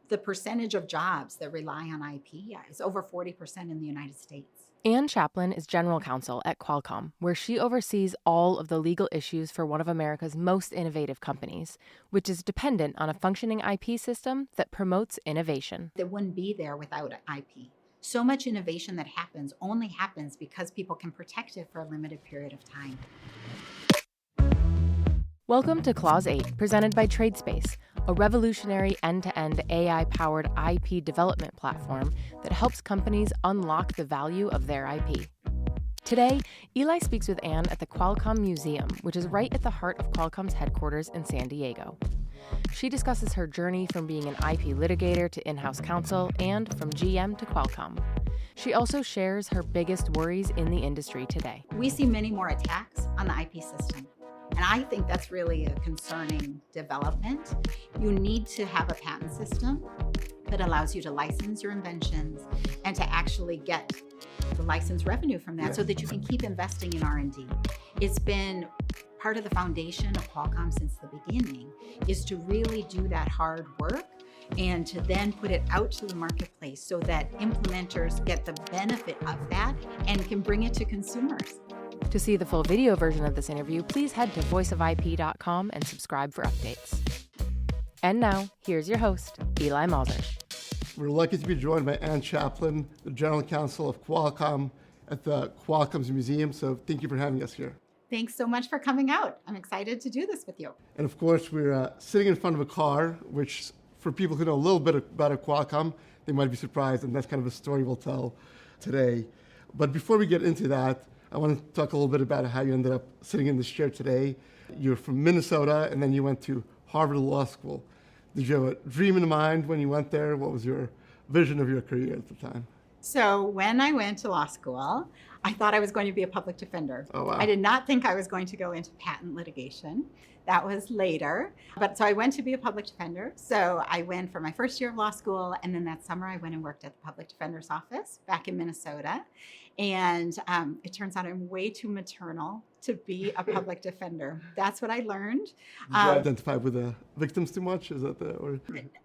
the percentage of jobs that rely on IP is over 40% in the United States. Ann Chaplin is General Counsel at Qualcomm, where she oversees all of the legal issues for one of America's most innovative companies, which is dependent on a functioning IP system that promotes innovation. It wouldn't be there without IP. So much innovation that happens only happens because people can protect it for a limited period of time. Welcome to Clause 8, presented by TradeSpace, a revolutionary end-to-end AI-powered IP development platform that helps companies unlock the value of their IP. Today, Eli speaks with Ann at the Qualcomm Museum, which is right at the heart of Qualcomm's headquarters in San Diego. She discusses her journey from being an IP litigator to in-house counsel and from GM to Qualcomm. She also shares her biggest worries in the industry today. We see many more attacks on the IP system. And I think that's really a concerning development. You need to have a patent system that allows you to license your inventions and to actually get the license revenue from that so that you can keep investing in R&D. It's been part of the foundation of Qualcomm since the beginning, is to really do that hard work and to then put it out to the marketplace so that implementers get the benefit of that and can bring it to consumers. To see the full video version of this interview, please head to voiceofip.com and subscribe for updates. And now, here's your host, Eli Mazour. We're lucky to be joined by Ann Chaplin, the General Counsel of Qualcomm at the Qualcomm Museum. So thank you for having us here. Thanks so much for coming out. I'm excited to do this with you. And of course, we're sitting in front of a car, which for people who know a little bit about Qualcomm, they might be surprised, and that's kind of a story we'll tell today. But before we get into that, I want to talk a little bit about how you ended up sitting in this chair today. You're from Minnesota, and then you went to Harvard Law School. Did you have a dream in mind when you went there? What was your vision of your career at the time? So when I went to law school, I thought I was going to be a public defender. Oh, wow. I did not think I was going to go into patent litigation. That was later. But so I went to be a public defender. So I went for my first year of law school, and then that summer I went and worked at the public defender's office back in Minnesota. And it turns out I'm way too maternal to be a public defender. That's what I learned. Did you identify with the victims too much? Is that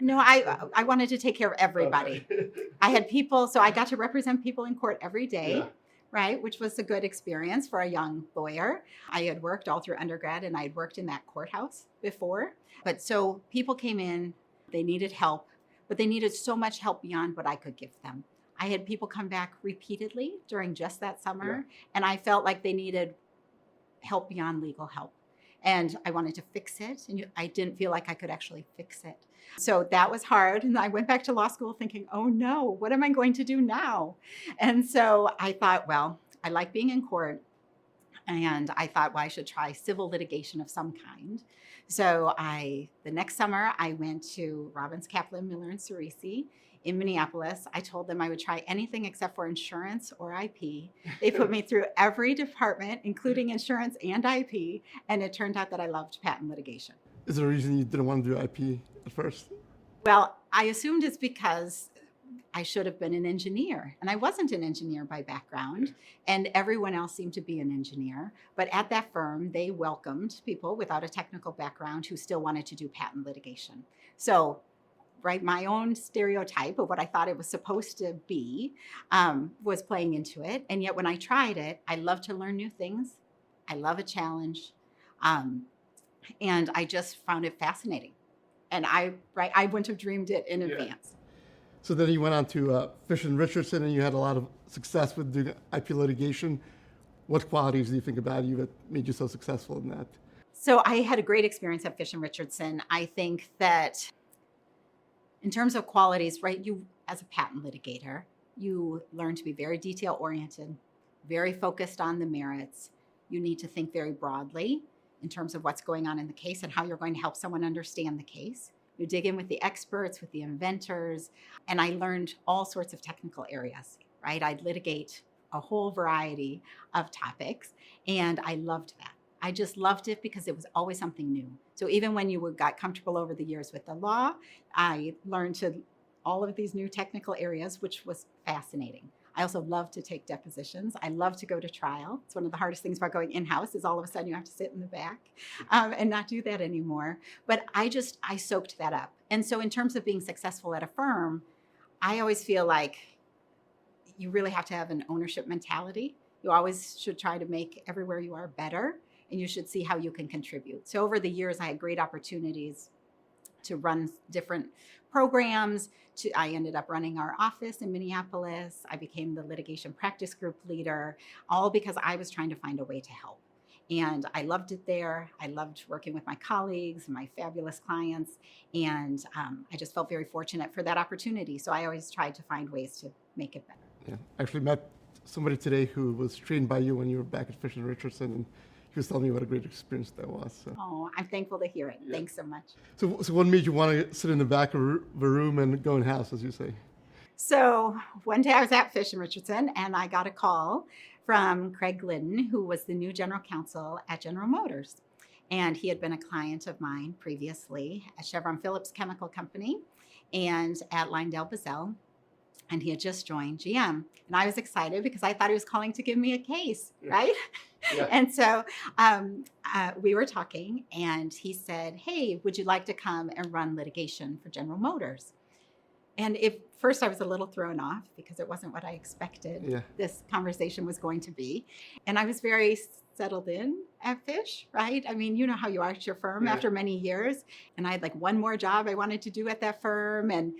No, I wanted to take care of everybody. Okay. I had people, so I got to represent people in court every day. Yeah. Right, which was a good experience for a young lawyer. I had worked all through undergrad, and I had worked in that courthouse before. But so people came in, they needed help, but they needed so much help beyond what I could give them. I had people come back repeatedly during just that summer, and I felt like they needed help beyond legal help. And I wanted to fix it, and I didn't feel like I could actually fix it. So that was hard. And I went back to law school thinking, oh no, what am I going to do now? And so I thought, well, I like being in court. And I thought, well, I should try civil litigation of some kind. So the next summer, I went to Robbins, Kaplan, Miller, and Cerisi in Minneapolis. I told them I would try anything except for insurance or IP. They put me through every department, including insurance and IP. And it turned out that I loved patent litigation. Is there a reason you didn't want to do IP at first? Well, I assumed it's because I should have been an engineer, and I wasn't an engineer by background, and everyone else seemed to be an engineer. But at that firm, they welcomed people without a technical background who still wanted to do patent litigation. So, right, my own stereotype of what I thought it was supposed to be was playing into it. And yet when I tried it, I love to learn new things. I love a challenge. And I just found it fascinating. And I wouldn't have dreamed it in advance. So then you went on to Fish & Richardson, and you had a lot of success with doing IP litigation. What qualities do you think about you that made you so successful in that? So I had a great experience at Fish & Richardson. I think that in terms of qualities, right, you as a patent litigator, you learn to be very detail-oriented, very focused on the merits. You need to think very broadly in terms of what's going on in the case and how you're going to help someone understand the case. You dig in with the experts, with the inventors, and I learned all sorts of technical areas, right? I'd litigate a whole variety of topics, and I loved that. I just loved it because it was always something new. So even when you got comfortable over the years with the law, I learned all of these new technical areas, which was fascinating. I also love to take depositions. I love to go to trial. It's one of the hardest things about going in-house is all of a sudden you have to sit in the back and not do that anymore. But I soaked that up. And so in terms of being successful at a firm, I always feel like you really have to have an ownership mentality. You always should try to make everywhere you are better, and you should see how you can contribute. So over the years, I had great opportunities to run different programs. I ended up running our office in Minneapolis. I became the litigation practice group leader, all because I was trying to find a way to help. And I loved it there. I loved working with my colleagues and my fabulous clients. And I just felt very fortunate for that opportunity. So I always tried to find ways to make it better. Yeah, I actually met somebody today who was trained by you when you were back at Fisher & Richardson, and he was telling me what a great experience that was. So. Oh, I'm thankful to hear it. Yeah. Thanks so much. So what made you want to sit in the back of the room and go in-house, as you say? So one day I was at Fisher & Richardson, and I got a call from Craig Glidden, who was the new general counsel at General Motors. And he had been a client of mine previously at Chevron Phillips Chemical Company and at LyondellBasell. And he had just joined GM. And I was excited because I thought he was calling to give me a case, right? Yeah. And so we were talking, and he said, hey, would you like to come and run litigation for General Motors? And first I was a little thrown off because it wasn't what I expected this conversation was going to be. And I was very settled in at Fish, right? I mean, you know how you are at your firm after many years. And I had like one more job I wanted to do at that firm. And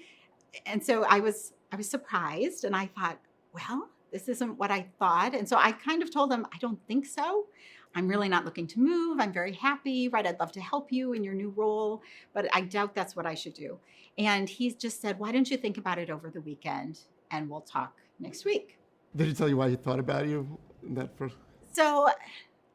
so I was surprised, and I thought, well, this isn't what I thought. And so I kind of told him, I don't think so. I'm really not looking to move. I'm very happy, right? I'd love to help you in your new role, but I doubt that's what I should do. And he just said, why don't you think about it over the weekend, and we'll talk next week. Did he tell you why he thought about you in that first? So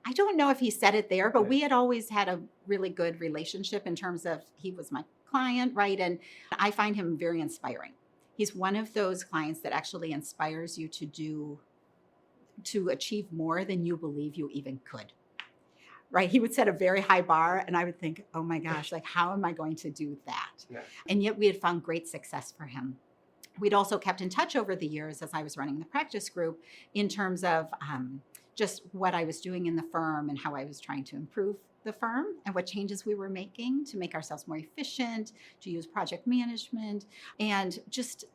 I don't know if he said it there, but we had always had a really good relationship in terms of he was my client, right? And I find him very inspiring. He's one of those clients that actually inspires you to achieve more than you believe you even could, right? He would set a very high bar, and I would think, oh my gosh, like, how am I going to do that? Yeah. And yet we had found great success for him. We'd also kept in touch over the years as I was running the practice group in terms of just what I was doing in the firm and how I was trying to improve the firm and what changes we were making to make ourselves more efficient, to use project management. And just,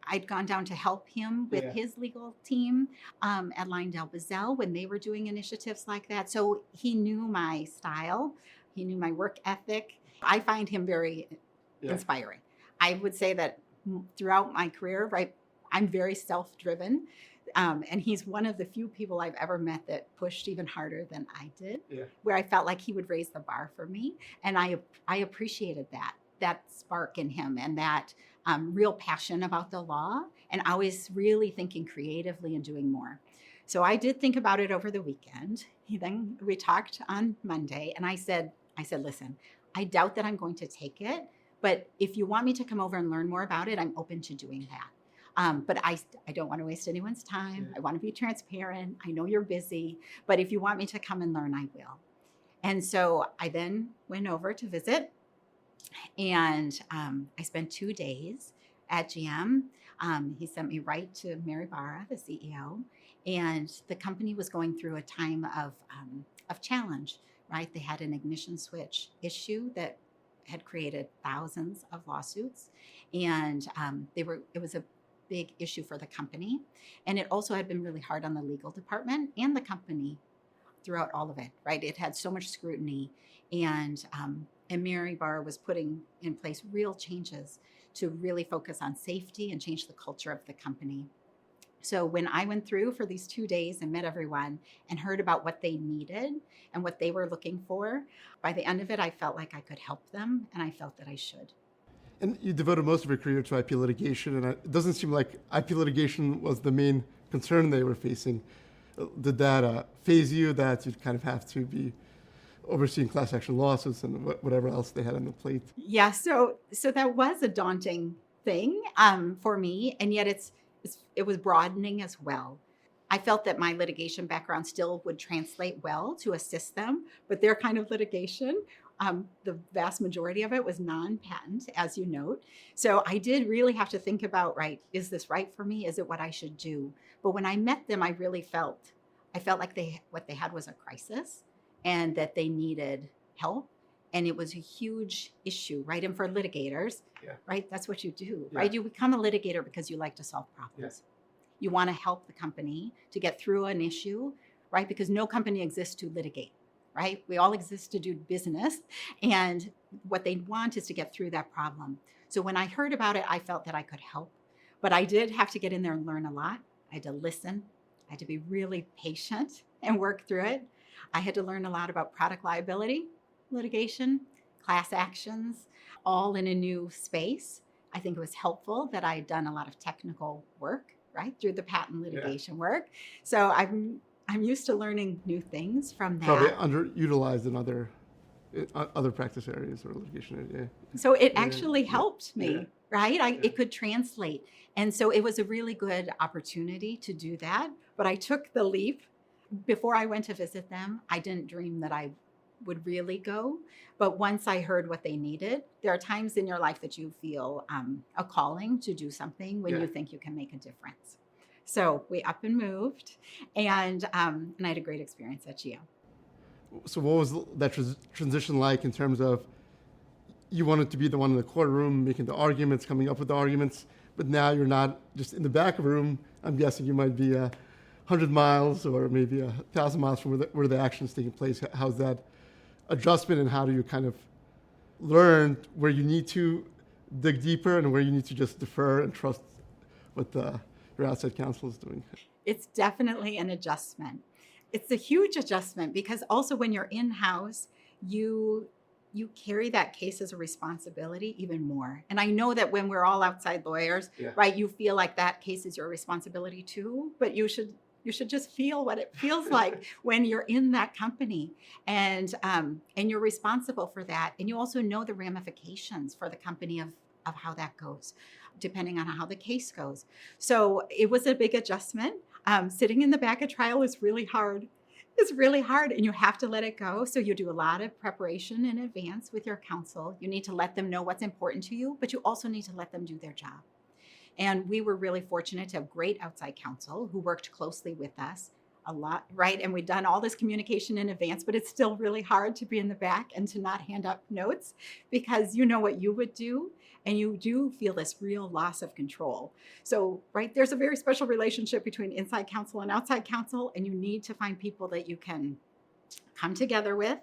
I'd gone down to help him with his legal team at LyondellBasell when they were doing initiatives like that. So he knew my style. He knew my work ethic. I find him very inspiring. I would say that throughout my career, right, I'm very self-driven. And he's one of the few people I've ever met that pushed even harder than I did, where I felt like he would raise the bar for me. And I appreciated that spark in him, and that real passion about the law, and always really thinking creatively and doing more. So I did think about it over the weekend. We talked on Monday, and I said, listen, I doubt that I'm going to take it, but if you want me to come over and learn more about it, I'm open to doing that. But I don't want to waste anyone's time. I want to be transparent. I know you're busy, but if you want me to come and learn, I will. And so I then went over to visit, and I spent 2 days at GM. He sent me right to Mary Barra, the CEO, and the company was going through a time of challenge, right? They had an ignition switch issue that had created thousands of lawsuits, and it was a big issue for the company. And it also had been really hard on the legal department and the company throughout all of it, right? It had so much scrutiny, and Mary Barr was putting in place real changes to really focus on safety and change the culture of the company. So when I went through for these 2 days and met everyone and heard about what they needed and what they were looking for, by the end of it, I felt like I could help them, and I felt that I should. And you devoted most of your career to IP litigation, and it doesn't seem like IP litigation was the main concern they were facing. Did that phase you, that you'd kind of have to be overseeing class action lawsuits and whatever else they had on the plate? Yeah, so that was a daunting thing for me, and yet it was broadening as well. I felt that my litigation background still would translate well to assist them, but their kind of litigation, the vast majority of it was non-patent, as you note. So I did really have to think about, right, is this right for me? Is it what I should do? But when I met them, I felt like what they had was a crisis, and that they needed help. And it was a huge issue, right? And for litigators, right, that's what you do, Yeah. right? You become a litigator because you like to solve problems. You want to help the company to get through an issue, right? Because no company exists to litigate, right? We all exist to do business. And what they want is to get through that problem. So when I heard about it, I felt that I could help. But I did have to get in there and learn a lot. I had to listen. I had to be really patient and work through it. I had to learn a lot about product liability, litigation, class actions, all in a new space. I think it was helpful that I had done a lot of technical work, right, through the patent litigation work. So I'm used to learning new things from that. Probably underutilized in other practice areas or litigation area. So it actually helped me, right? It could translate. And so it was a really good opportunity to do that. But I took the leap. Before I went to visit them, I didn't dream that I would really go. But once I heard what they needed, there are times in your life that you feel a calling to do something when you think you can make a difference. So we up and moved, and I had a great experience at GM. So what was that transition like in terms of you wanted to be the one in the courtroom making the arguments, coming up with the arguments, but now you're not just in the back of a room. I'm guessing you might be 100 miles or maybe 1,000 miles from where the action is taking place. How's that adjustment, and how do you kind of learn where you need to dig deeper and where you need to just defer and trust what your outside counsel is doing? It's definitely an adjustment. It's a huge adjustment because also when you're in-house, you carry that case as a responsibility even more. And I know that when we're all outside lawyers, right, you feel like that case is your responsibility too, but you should just feel what it feels like when you're in that company, and you're responsible for that. And you also know the ramifications for the company of how that goes, depending on how the case goes. So it was a big adjustment. Sitting in the back of trial is really hard. It's really hard, and you have to let it go. So you do a lot of preparation in advance with your counsel. You need to let them know what's important to you, but you also need to let them do their job. And we were really fortunate to have great outside counsel who worked closely with us a lot, right? And we'd done all this communication in advance, but it's still really hard to be in the back and to not hand up notes because you know what you would do, and you do feel this real loss of control. So, right, there's a very special relationship between inside counsel and outside counsel, and you need to find people that you can come together with,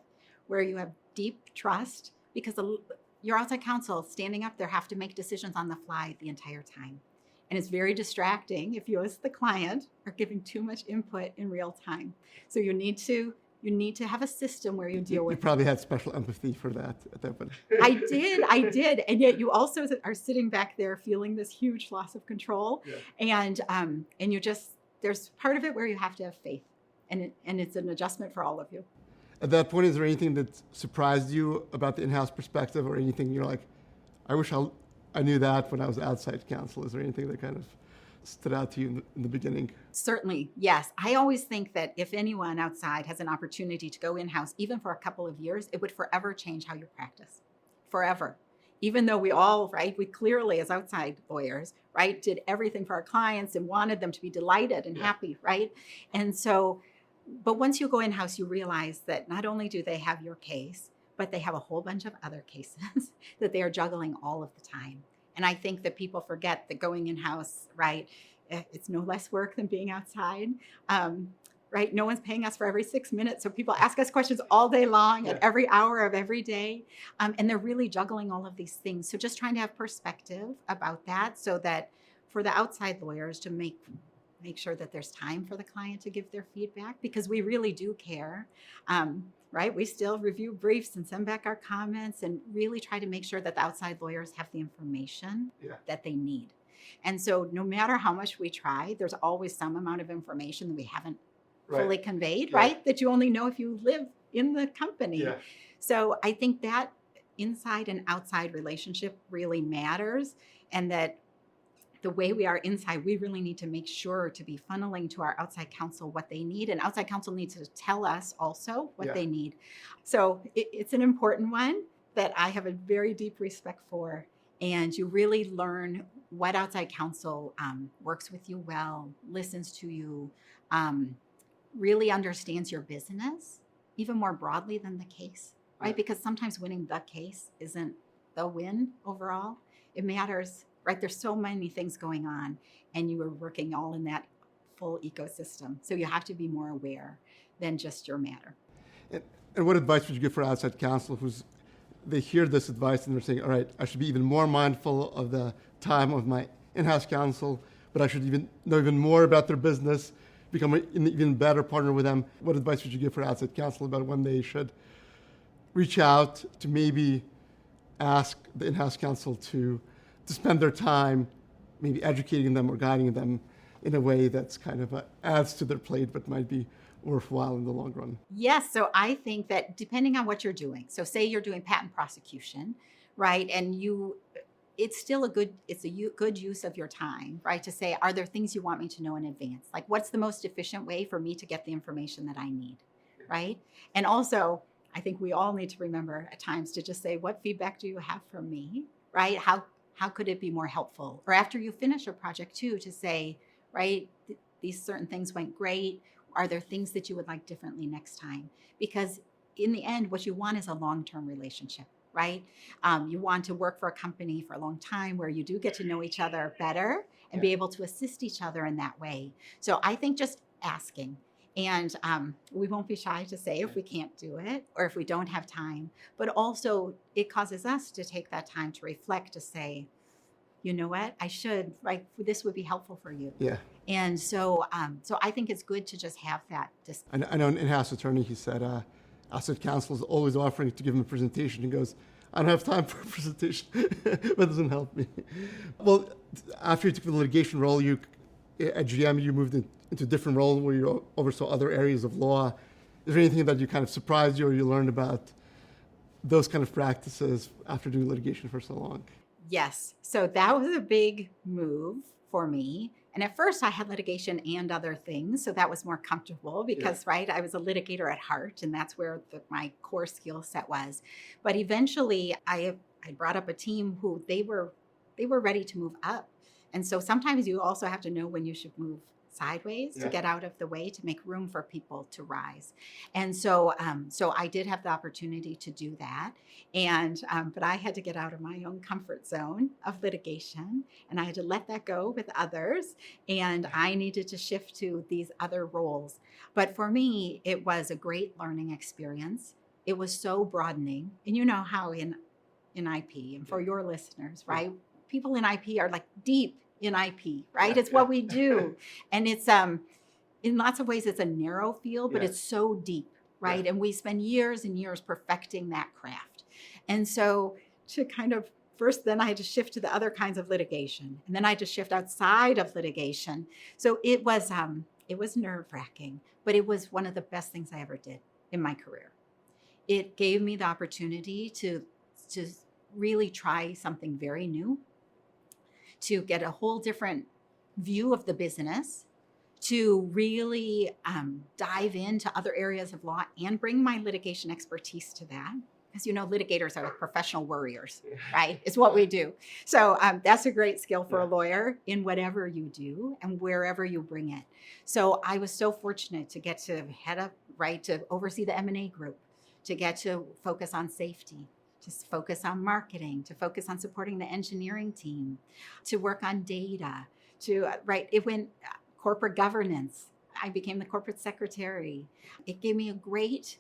where you have deep trust, because your outside counsel standing up there have to make decisions on the fly the entire time. And it's very distracting if you as the client are giving too much input in real time. So you need to have a system where you deal with. You probably had special empathy for that at that point. I did. And yet you also are sitting back there feeling this huge loss of control. And you just, there's part of it where you have to have faith. And it's an adjustment for all of you. At that point, is there anything that surprised you about the in-house perspective, or anything you're like, I wish I knew that when I was outside counsel? Is there anything that kind of stood out to you in the beginning? Certainly, yes. I always think that if anyone outside has an opportunity to go in-house, even for a couple of years, it would forever change how you practice. Forever. Even though we all, right, we clearly as outside lawyers, right, did everything for our clients and wanted them to be delighted and happy, right? And so, but once you go in-house, you realize that not only do they have your case, but they have a whole bunch of other cases that they are juggling all of the time. And I think that people forget that going in-house, right, it's no less work than being outside, right? No one's paying us for every 6 minutes. So people ask us questions all day long at every hour of every day. And they're really juggling all of these things. So just trying to have perspective about that, so that for the outside lawyers to make sure that there's time for the client to give their feedback, because we really do care. Right? We still review briefs and send back our comments and really try to make sure that the outside lawyers have the information that they need. And so no matter how much we try, there's always some amount of information that we haven't fully conveyed, right? That you only know if you live in the company. So I think that inside and outside relationship really matters, and that the way we are inside, we really need to make sure to be funneling to our outside counsel what they need. And outside counsel needs to tell us also what they need. So it's an important one that I have a very deep respect for. And you really learn what outside counsel works with you well, listens to you, really understands your business, even more broadly than the case, right? Because sometimes winning the case isn't the win overall. It matters, right? There's so many things going on, and you are working all in that full ecosystem. So you have to be more aware than just your matter. And what advice would you give for outside counsel they hear this advice and they're saying, all right, I should be even more mindful of the time of my in-house counsel, but I should even know even more about their business, become an even better partner with them. What advice would you give for outside counsel about when they should reach out to maybe ask the in-house counsel to spend their time maybe educating them or guiding them in a way that's kind of adds to their plate but might be worthwhile in the long run? Yes. So I think that depending on what you're doing, so say you're doing patent prosecution, right? And it's still a good use of your time, right? To say, are there things you want me to know in advance? Like, what's the most efficient way for me to get the information that I need, right? And also, I think we all need to remember at times to just say, what feedback do you have from me, right? How could it be more helpful? Or after you finish a project too, to say, right, these certain things went great. Are there things that you would like differently next time? Because in the end, what you want is a long-term relationship, right? You want to work for a company for a long time where you do get to know each other better and be able to assist each other in that way. So I think just asking. And we won't be shy to say if we can't do it or if we don't have time. But also, it causes us to take that time to reflect, to say, you know what, I should, right? This would be helpful for you. Yeah. And so I think it's good to just have that. I know an in-house attorney, he said, outside counsel is always offering to give him a presentation. He goes, I don't have time for a presentation. That doesn't help me. Well, after you took the litigation role, at GM, you moved into a different role where you oversaw other areas of law. Is there anything that you kind of surprised you or you learned about those kind of practices after doing litigation for so long? Yes. So that was a big move for me. And at first I had litigation and other things. So that was more comfortable because, right, I was a litigator at heart and that's where my core skill set was. But eventually I brought up a team who they were ready to move up. And so sometimes you also have to know when you should move sideways to get out of the way, to make room for people to rise. And so I did have the opportunity to do that. And but I had to get out of my own comfort zone of litigation, and I had to let that go with others. And I needed to shift to these other roles. But for me, it was a great learning experience. It was so broadening. And you know how in IP, and for your listeners, right? People in IP are like deep in IP, right? It's what we do. And it's in lots of ways, it's a narrow field, but it's so deep, right? And we spend years and years perfecting that craft. And so to kind of, first, then I had to shift to the other kinds of litigation. And then I had to shift outside of litigation. So it was nerve-wracking, but it was one of the best things I ever did in my career. It gave me the opportunity to really try something very new, to get a whole different view of the business, to really dive into other areas of law and bring my litigation expertise to that. Because, you know, litigators are professional worriers, right? It's what we do. So that's a great skill for a lawyer in whatever you do and wherever you bring it. So I was so fortunate to get to head up, right, to oversee the M&A group, to get to focus on safety, to focus on marketing, to focus on supporting the engineering team, to work on data, it went corporate governance. I became the corporate secretary. It gave me a great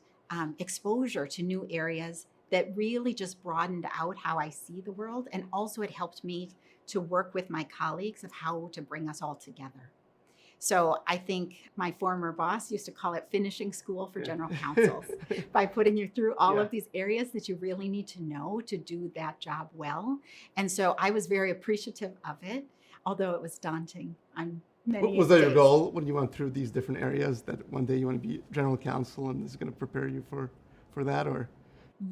exposure to new areas that really just broadened out how I see the world. And also it helped me to work with my colleagues of how to bring us all together. So I think my former boss used to call it finishing school for general counsels by putting you through all of these areas that you really need to know to do that job well. And so I was very appreciative of it, although it was daunting on many Was that your days. goal when you went through these different areas, that one day you want to be general counsel and this is going to prepare you for that? Or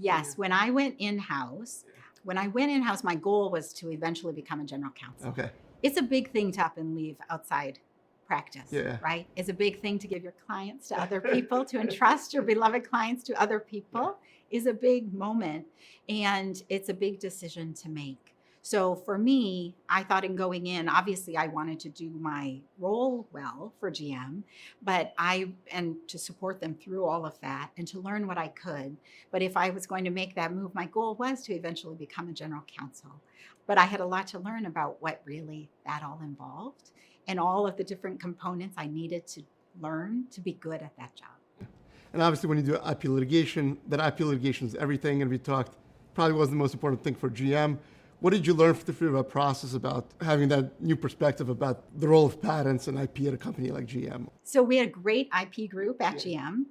Yes, when I went in-house, my goal was to eventually become a general counsel. Okay. It's a big thing to up and leave outside practice, Yeah. right? It's a big thing to give your clients to other people, to entrust your beloved clients to other people is a big moment. And it's a big decision to make. So for me, I thought in going in, obviously I wanted to do my role well for GM, and to support them through all of that and to learn what I could. But if I was going to make that move, my goal was to eventually become a general counsel. But I had a lot to learn about what really that all involved and all of the different components I needed to learn to be good at that job. And obviously, when you do IP litigation, that IP litigation is everything. And we talked, probably wasn't the most important thing for GM. What did you learn through that process about having that new perspective about the role of patents and IP at a company like GM? So we had a great IP group at GM.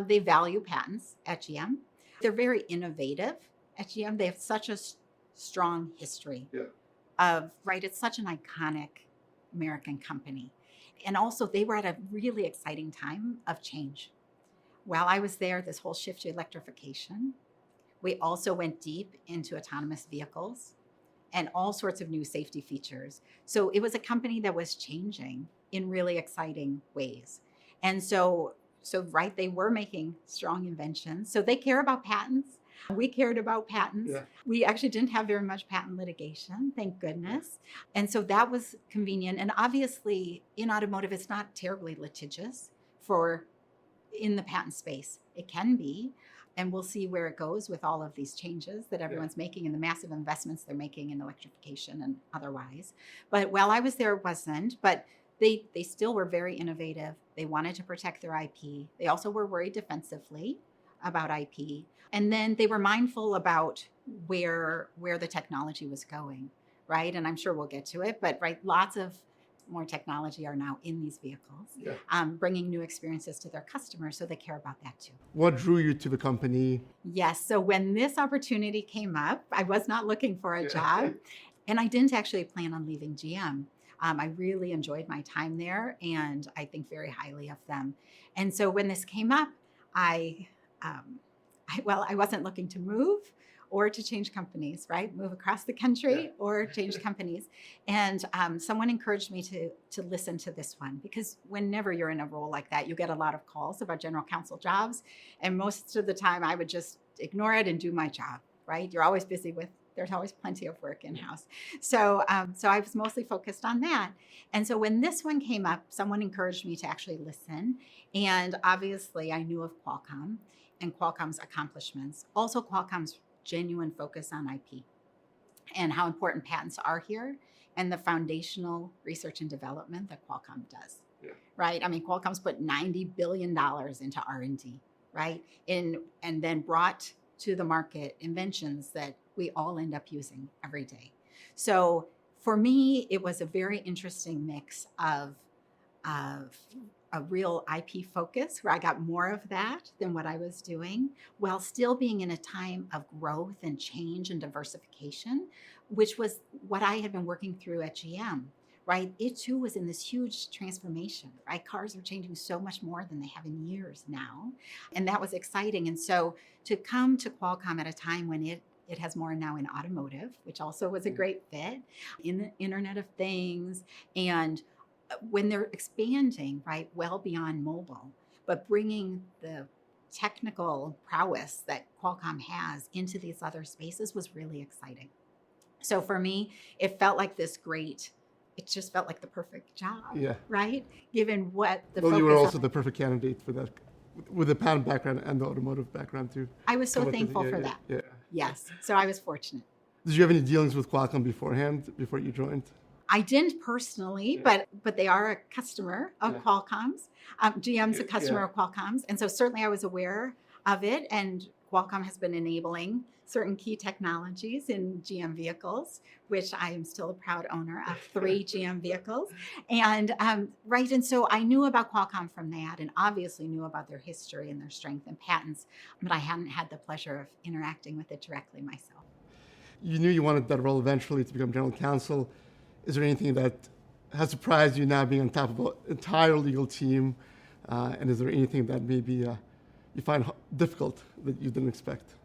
They value patents at GM. They're very innovative at GM. They have such a strong history of, right, it's such an iconic American company. And also they were at a really exciting time of change. While I was there, this whole shift to electrification. We also went deep into autonomous vehicles and all sorts of new safety features. So it was a company that was changing in really exciting ways. And so right, they were making strong inventions. So they care about patents. We cared about patents. Yeah. We actually didn't have very much patent litigation, thank goodness. And so that was convenient. And obviously in automotive, it's not terribly litigious in the patent space. It can be. And we'll see where it goes with all of these changes that everyone's making and the massive investments they're making in electrification and otherwise. But while I was there, it wasn't. But they still were very innovative. They wanted to protect their IP. They also were worried defensively about IP. And then they were mindful about where the technology was going, right? And I'm sure we'll get to it. But right, lots of more technology are now in these vehicles, bringing new experiences to their customers. So they care about that too. What drew you to the company? Yes. So when this opportunity came up, I was not looking for a job and I didn't actually plan on leaving GM. I really enjoyed my time there and I think very highly of them. And so when this came up, I wasn't looking to move or to change companies, right? Move across the country or change companies. And someone encouraged me to listen to this one because whenever you're in a role like that, you get a lot of calls about general counsel jobs. And most of the time I would just ignore it and do my job, right? You're always busy there's always plenty of work in-house. So I was mostly focused on that. And so when this one came up, someone encouraged me to actually listen. And obviously I knew of Qualcomm and Qualcomm's accomplishments. Also Qualcomm's genuine focus on IP and how important patents are here and the foundational research and development that Qualcomm does, right? I mean, Qualcomm's put $90 billion into R&D, right? And then brought to the market inventions that we all end up using every day. So for me, it was a very interesting mix of a real IP focus where I got more of that than what I was doing while still being in a time of growth and change and diversification, which was what I had been working through at GM, right? It too was in this huge transformation, right? Cars are changing so much more than they have in years now. And that was exciting. And so to come to Qualcomm at a time when it has more now in automotive, which also was a great fit, in the Internet of Things, and when they're expanding, right, well beyond mobile, but bringing the technical prowess that Qualcomm has into these other spaces was really exciting. So for me, it felt like it just felt like the perfect job, right? Given what the focus. You were also the perfect candidate for that, with the patent background and the automotive background too. I was so thankful for that. Yeah. Yes, so I was fortunate. Did you have any dealings with Qualcomm beforehand, before you joined? I didn't personally, but they are a customer of Qualcomm's. GM's a customer of Qualcomm's. And so certainly I was aware of it. And Qualcomm has been enabling certain key technologies in GM vehicles, which I am still a proud owner of 3 GM vehicles. And right, and so I knew about Qualcomm from that and obviously knew about their history and their strength and patents, but I hadn't had the pleasure of interacting with it directly myself. You knew you wanted that role eventually to become general counsel. Is there anything that has surprised you now being on top of an entire legal team? And is there anything that maybe you find difficult that you didn't expect?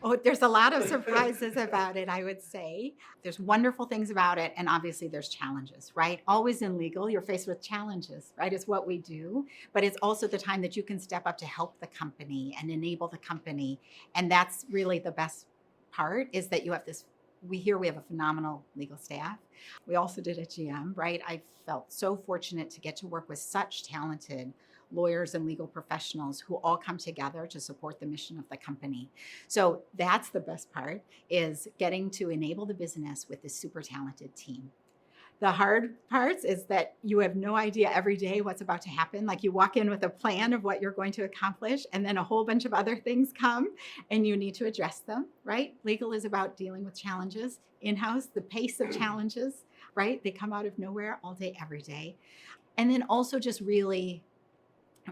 Oh, there's a lot of surprises about it, I would say. There's wonderful things about it, and obviously there's challenges, right? Always in legal, you're faced with challenges, right? It's what we do, but it's also the time that you can step up to help the company and enable the company. And that's really the best part, is that you have this we have a phenomenal legal staff. We also did at GM, right? I felt so fortunate to get to work with such talented lawyers and legal professionals who all come together to support the mission of the company. So that's the best part, is getting to enable the business with this super talented team. The hard parts is that you have no idea every day what's about to happen. Like, you walk in with a plan of what you're going to accomplish, and then a whole bunch of other things come and you need to address them, right? Legal is about dealing with challenges. In-house, the pace of challenges, right? They come out of nowhere all day, every day. And then also just really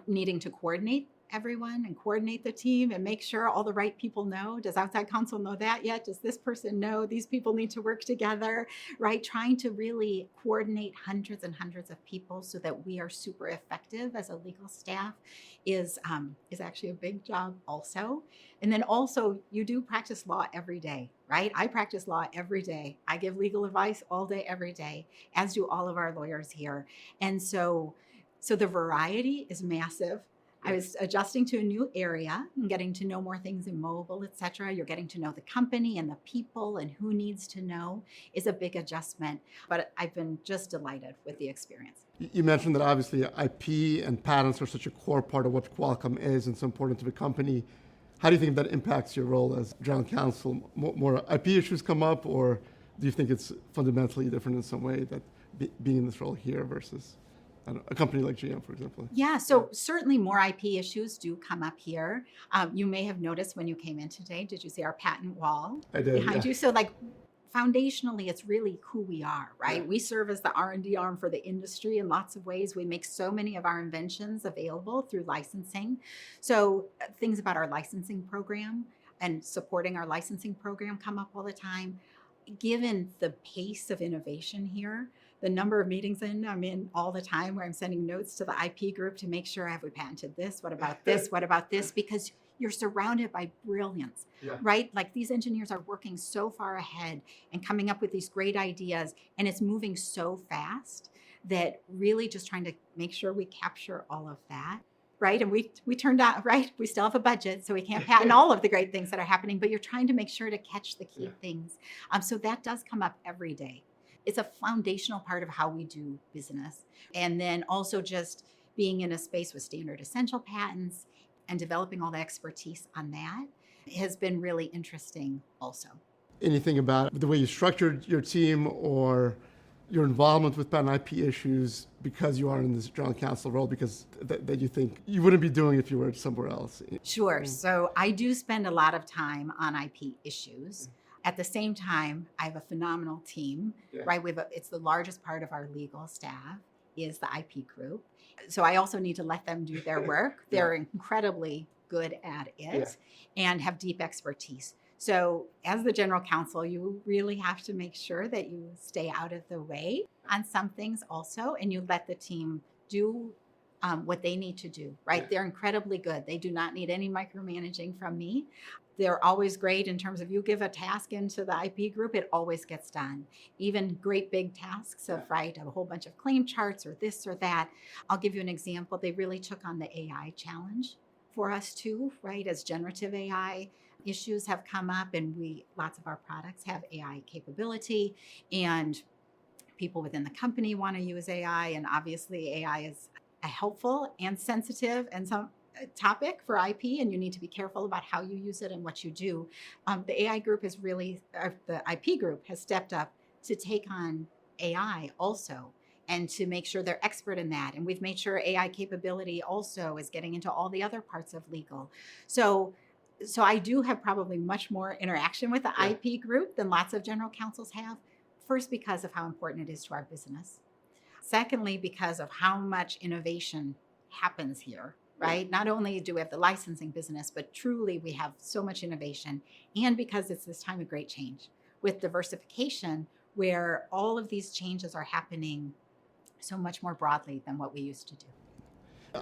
needing to coordinate everyone and coordinate the team and make sure all the right people know. Does outside counsel know that yet? Does this person know these people need to work together, right? Trying to really coordinate hundreds and hundreds of people so that we are super effective as a legal staff is actually a big job also. And then also, you do practice law every day, right? I practice law every day. I give legal advice all day, every day, as do all of our lawyers here. And so the variety is massive. I was adjusting to a new area and getting to know more things in mobile, et cetera. You're getting to know the company and the people and who needs to know is a big adjustment. But I've been just delighted with the experience. You mentioned that obviously IP and patents are such a core part of what Qualcomm is and so important to the company. How do you think that impacts your role as general counsel? More IP issues come up, or do you think it's fundamentally different in some way, that being in this role here versus a company like GM, for example? Yeah, so certainly more IP issues do come up here. You may have noticed when you came in today, did you see our patent wall behind you? So like, foundationally, it's really who we are, right? Yeah. We serve as the R&D arm for the industry in lots of ways. We make so many of our inventions available through licensing. So things about our licensing program and supporting our licensing program come up all the time. Given the pace of innovation here, the number of meetings I'm in all the time where I'm sending notes to the IP group to make sure, have we patented this? What about this? What about this? Because you're surrounded by brilliance, right? Like, these engineers are working so far ahead and coming up with these great ideas, and it's moving so fast that really just trying to make sure we capture all of that. Right. And we turned out, right, we still have a budget, so we can't patent all of the great things that are happening, but you're trying to make sure to catch the key things. So that does come up every day. It's a foundational part of how we do business. And then also just being in a space with standard essential patents and developing all the expertise on that has been really interesting also. Anything about the way you structured your team or your involvement with patent IP issues because you are in this general counsel role, because that you think you wouldn't be doing if you were somewhere else? Sure. So I do spend a lot of time on IP issues. At the same time, I have a phenomenal team, right? It's the largest part of our legal staff is the IP group. So I also need to let them do their work. They're incredibly good at it and have deep expertise. So as the general counsel, you really have to make sure that you stay out of the way on some things also, and you let the team do what they need to do, right? They're incredibly good. They do not need any micromanaging from me. They're always great in terms of, you give a task into the IP group, it always gets done. Even great big tasks of, right, a whole bunch of claim charts or this or that. I'll give you an example. They really took on the AI challenge for us too, right? As generative AI issues have come up, and lots of our products have AI capability, and people within the company want to use AI, and obviously AI is a helpful and sensitive and some topic for IP, and you need to be careful about how you use it and what you do. The AI group is really, the IP group has stepped up to take on AI also, and to make sure they're expert in that. And we've made sure AI capability also is getting into all the other parts of legal. So I do have probably much more interaction with the IP group than lots of general counsels have. First, because of how important it is to our business. Secondly, because of how much innovation happens here, right? Not only do we have the licensing business, but truly we have so much innovation. And because it's this time of great change with diversification, where all of these changes are happening so much more broadly than what we used to do.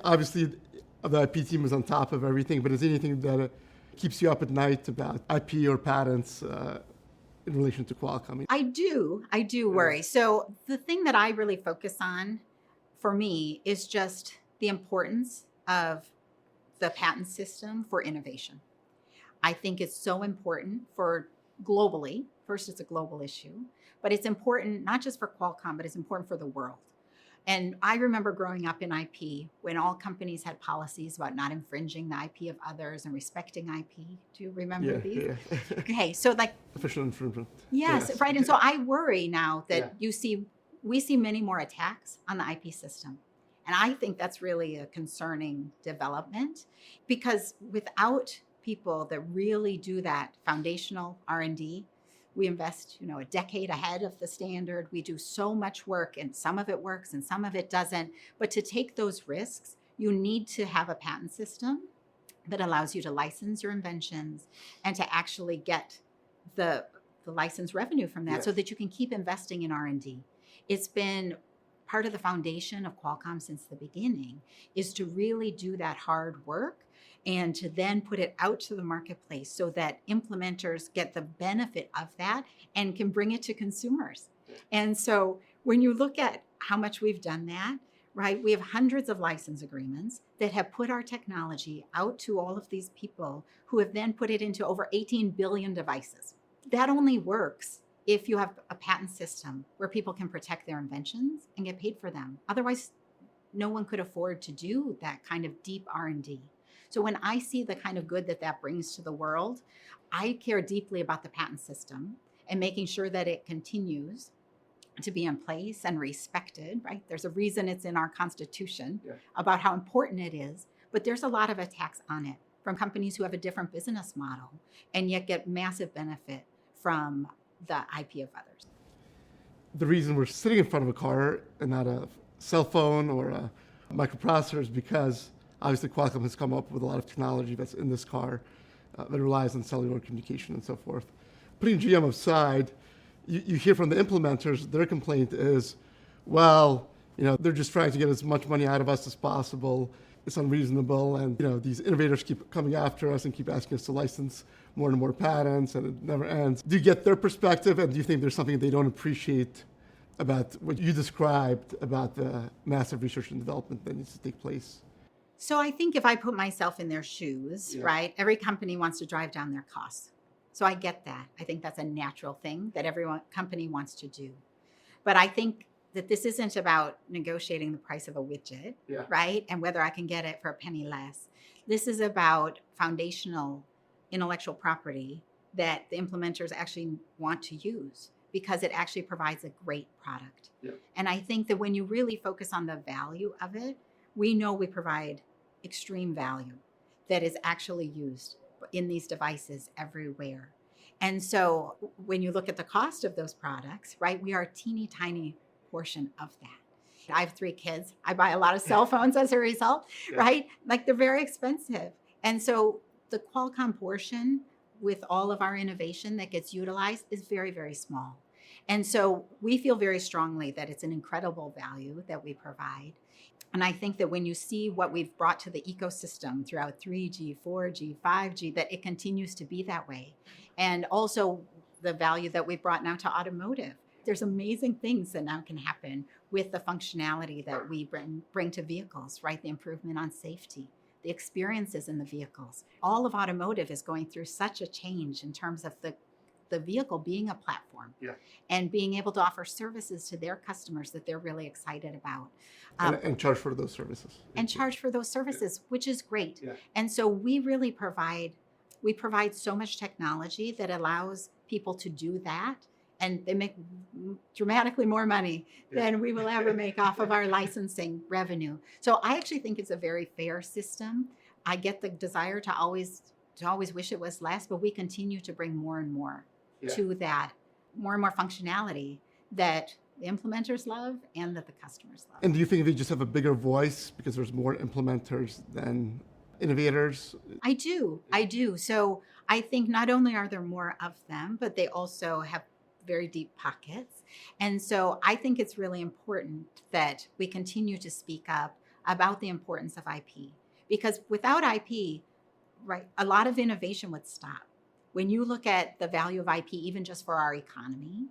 Obviously, the IP team is on top of everything, but is there anything that keeps you up at night about IP or patents in relation to Qualcomm? I do worry. So the thing that I really focus on for me is just the importance of the patent system for innovation. I think it's so important for globally First, it's a global issue, but it's important not just for Qualcomm, but it's important for the world. And I remember growing up in IP when all companies had policies about not infringing the IP of others and respecting IP. Do you remember these? Yeah. Okay, so like Official infringement. yes, right. And so I worry now that Yeah. we see many more attacks on the IP system. And I think that's really a concerning development because without people that really do that foundational R&D, we invest, a decade ahead of the standard. We do so much work and some of it works and some of it doesn't. But to take those risks, you need to have a patent system that allows you to license your inventions and to actually get the license revenue from that so that you can keep investing in R&D. It's been part of the foundation of Qualcomm since the beginning is to really do that hard work and to then put it out to the marketplace so that implementers get the benefit of that and can bring it to consumers. And so when you look at how much we've done that, right, we have hundreds of license agreements that have put our technology out to all of these people who have then put it into over 18 billion devices. That only works if you have a patent system where people can protect their inventions and get paid for them. Otherwise, no one could afford to do that kind of deep R&D. So when I see the kind of good that brings to the world, I care deeply about the patent system and making sure that it continues to be in place and respected, right? There's a reason it's in our Constitution about how important it is, but there's a lot of attacks on it from companies who have a different business model and yet get massive benefit from the IP of others. The reason we're sitting in front of a car and not a cell phone or a microprocessor is because obviously Qualcomm has come up with a lot of technology that's in this car that relies on cellular communication and so forth. Putting GM aside, you hear from the implementers, their complaint is, well, they're just trying to get as much money out of us as possible. It's unreasonable. And, these innovators keep coming after us and keep asking us to license more and more patents, and it never ends. Do you get their perspective, and do you think there's something they don't appreciate about what you described about the massive research and development that needs to take place? So I think if I put myself in their shoes, right, every company wants to drive down their costs. So I get that. I think that's a natural thing that every company wants to do. But I think that this isn't about negotiating the price of a widget, right, and whether I can get it for a penny less. This is about foundational intellectual property that the implementers actually want to use because it actually provides a great product. And I think that when you really focus on the value of it, we know we provide extreme value that is actually used in these devices everywhere. And so when you look at the cost of those products, right, we are a teeny tiny portion of that. I have 3 kids. I buy a lot of cell phones as a result, right? Like they're very expensive. And so the Qualcomm portion with all of our innovation that gets utilized is very, very small. And so we feel very strongly that it's an incredible value that we provide. And I think that when you see what we've brought to the ecosystem throughout 3G, 4G, 5G, that it continues to be that way. And also the value that we've brought now to automotive. There's amazing things that now can happen with the functionality that we bring to vehicles, right? The improvement on safety, the experiences in the vehicles. All of automotive is going through such a change in terms of the vehicle being a platform and being able to offer services to their customers that they're really excited about. And charge for those services. And charge for those services, which is great. And so we really provide so much technology that allows people to do that. And they make dramatically more money than we will ever make off of our licensing revenue. So I actually think it's a very fair system. I get the desire to always wish it was less, but we continue to bring more and more to that, more and more functionality that the implementers love and that the customers love. And do you think they just have a bigger voice because there's more implementers than innovators? I do. So I think not only are there more of them, but they also have very deep pockets. And so I think it's really important that we continue to speak up about the importance of IP. Because without IP, right, a lot of innovation would stop. When you look at the value of IP, even just for our economy,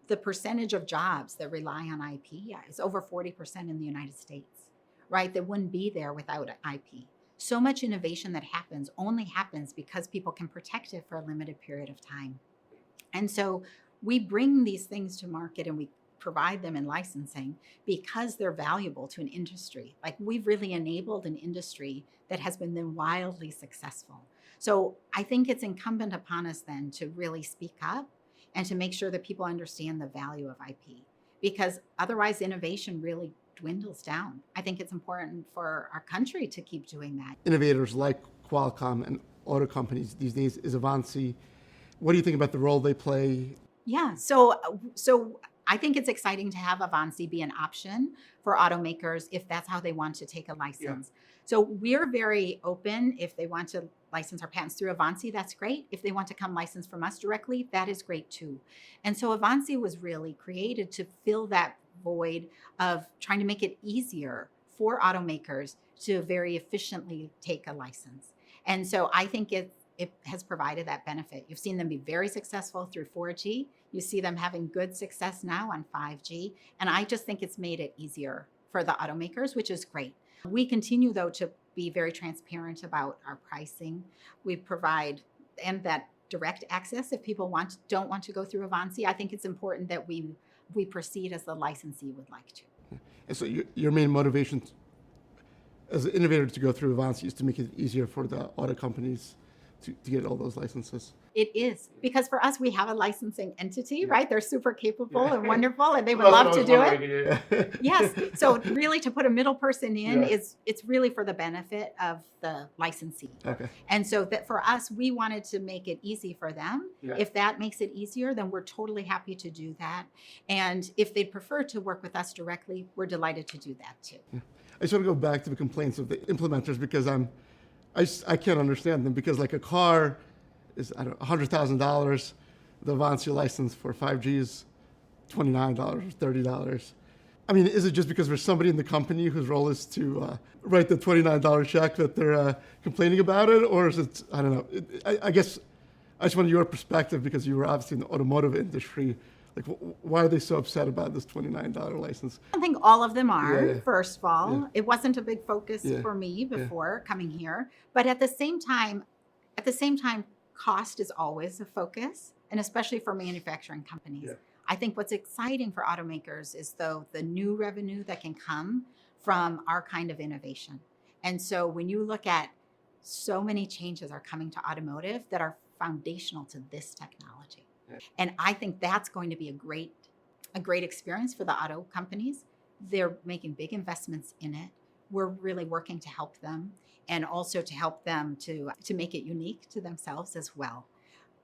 the percentage of jobs that rely on IP is over 40% in the United States, right? That wouldn't be there without IP. So much innovation that happens only happens because people can protect it for a limited period of time. And so we bring these things to market and we provide them in licensing because they're valuable to an industry. Like we've really enabled an industry that has been then wildly successful. So I think it's incumbent upon us then to really speak up and to make sure that people understand the value of IP, because otherwise innovation really dwindles down. I think it's important for our country to keep doing that. Innovators like Qualcomm and auto companies these days is Avanci. What do you think about the role they play? Yeah, so I think it's exciting to have Avanci be an option for automakers if that's how they want to take a license. Yeah. So we're very open. If they want to license our patents through Avanci, that's great. If they want to come license from us directly, that is great too. And so Avanci was really created to fill that void of trying to make it easier for automakers to very efficiently take a license. And so I think it has provided that benefit. You've seen them be very successful through 4G. You see them having good success now on 5G. And I just think it's made it easier for the automakers, which is great. We continue, though, to be very transparent about our pricing. We provide, and that direct access if people don't want to go through Avanci. I think it's important that we proceed as the licensee would like to. And so your main motivation as an innovator to go through Avanci is to make it easier for the auto companies to get all those licenses. It is, because for us, we have a licensing entity, right? They're super capable and wonderful, and they would love to do it. Yes. So really to put a middle person in it's really for the benefit of the licensee. Okay. And so that for us, we wanted to make it easy for them. Yeah. If that makes it easier, then we're totally happy to do that. And if they prefer to work with us directly, we're delighted to do that too. Yeah. I just want to go back to the complaints of the implementers because I can't understand them, because like a car is $100,000. The Avanci license for 5G is $29 or $30. I mean, is it just because there's somebody in the company whose role is to write the $29 check that they're complaining about it? Or is it, I don't know. I guess I just wanted your perspective, because you were obviously in the automotive industry. Like, why are they so upset about this $29 license? I think all of them are, first of all. Yeah. It wasn't a big focus for me before coming here. But at the same time, cost is always a focus, and especially for manufacturing companies. Yeah. I think what's exciting for automakers is, though, the new revenue that can come from our kind of innovation. And so when you look at so many changes are coming to automotive that are foundational to this technology. And I think that's going to be a great experience for the auto companies. They're making big investments in it. We're really working to help them, and also to help them to make it unique to themselves as well.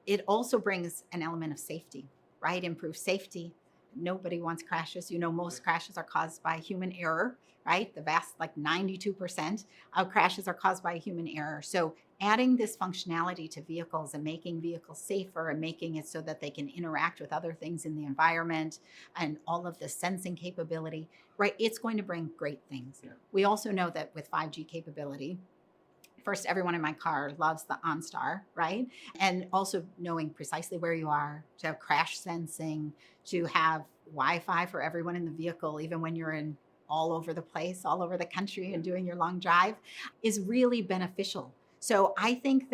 It also brings an element of safety, right? Improved safety. Nobody wants crashes. Most crashes are caused by human error, right? The vast, 92% of crashes are caused by human error. So adding this functionality to vehicles and making vehicles safer and making it so that they can interact with other things in the environment and all of the sensing capability, right? It's going to bring great things. Yeah. We also know that with 5G capability, first, everyone in my car loves the OnStar, right? And also knowing precisely where you are, to have crash sensing, to have Wi-Fi for everyone in the vehicle, even when you're in all over the place, all over the country and doing your long drive, is really beneficial. So I think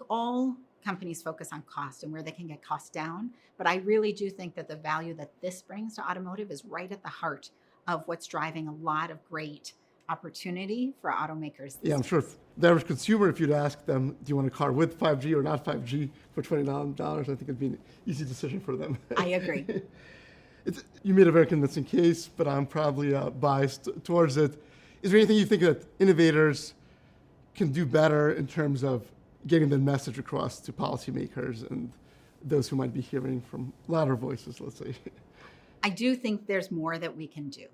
all companies focus on cost and where they can get costs down. But I really do think that the value that this brings to automotive is right at the heart of what's driving a lot of great opportunity for automakers. Yeah, I'm sure if the average consumer, if you'd ask them, do you want a car with 5G or not 5G for $29, I think it'd be an easy decision for them. I agree. You made a very convincing case, but I'm probably biased towards it. Is there anything you think that innovators can do better in terms of getting the message across to policymakers and those who might be hearing from louder voices, let's say? I do think there's more that we can do.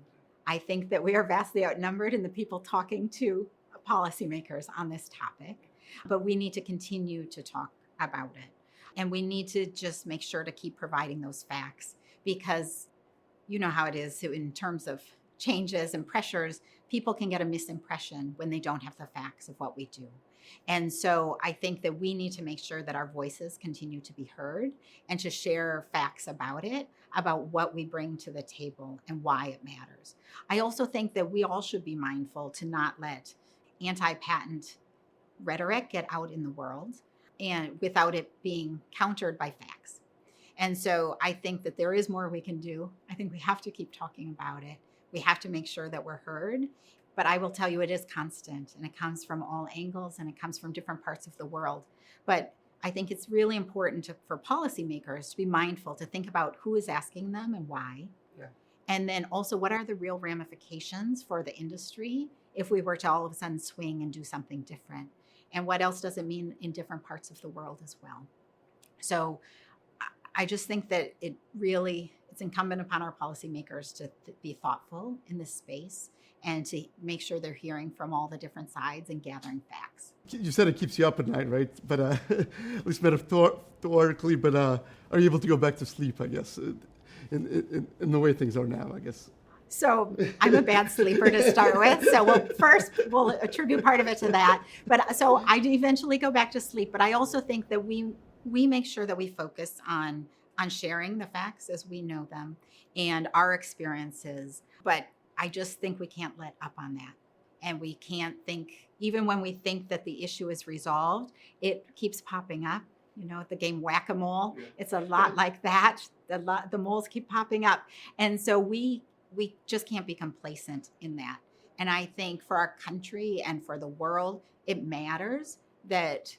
I think that we are vastly outnumbered in the people talking to policymakers on this topic, but we need to continue to talk about it. And we need to just make sure to keep providing those facts, because you know how it is in terms of changes and pressures. People can get a misimpression when they don't have the facts of what we do. And so I think that we need to make sure that our voices continue to be heard and to share facts about it, about what we bring to the table and why it matters. I also think that we all should be mindful to not let anti-patent rhetoric get out in the world and without it being countered by facts. And so I think that there is more we can do. I think we have to keep talking about it. We have to make sure that we're heard. But I will tell you, it is constant, and it comes from all angles, and it comes from different parts of the world. But I think it's really important for policymakers to be mindful, to think about who is asking them and why. Yeah. And then also, what are the real ramifications for the industry if we were to all of a sudden swing and do something different? And what else does it mean in different parts of the world as well? So I just think that it's incumbent upon our policymakers to be thoughtful in this space and to make sure they're hearing from all the different sides and gathering facts. You said it keeps you up at night, right? But at least metaphorically, but are you able to go back to sleep, I guess, in the way things are now, I guess? So I'm a bad sleeper to start with. So we'll attribute part of it to that. But so I do eventually go back to sleep. But I also think that we make sure that we focus on sharing the facts as we know them and our experiences. But I just think we can't let up on that. And we can't think, even when we think that the issue is resolved, it keeps popping up. You know, the game whack-a-mole, it's a lot like that. The moles keep popping up. And so we just can't be complacent in that. And I think for our country and for the world, it matters that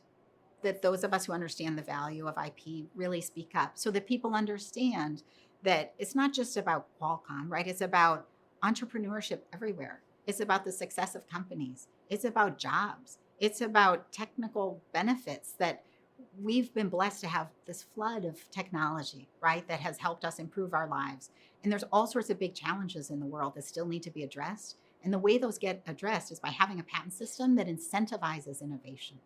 those of us who understand the value of IP really speak up so that people understand that it's not just about Qualcomm, right? It's about entrepreneurship everywhere. It's about the success of companies. It's about jobs. It's about technical benefits that we've been blessed to have this flood of technology, right, that has helped us improve our lives. And there's all sorts of big challenges in the world that still need to be addressed. And the way those get addressed is by having a patent system that incentivizes innovation.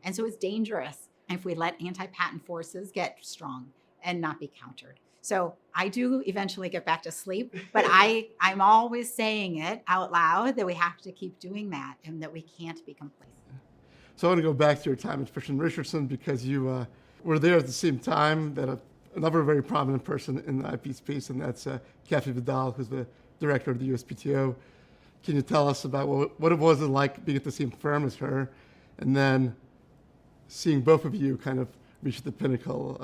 And so it's dangerous if we let anti-patent forces get strong and not be countered. So I do eventually get back to sleep, but I'm always saying it out loud that we have to keep doing that and that we can't be complacent. So I want to go back to your time at Fisher & Richardson because you were there at the same time that another very prominent person in the IP space, and that's Kathy Vidal, who's the director of the USPTO. Can you tell us about what it was like being at the same firm as her, and then seeing both of you kind of reach the pinnacle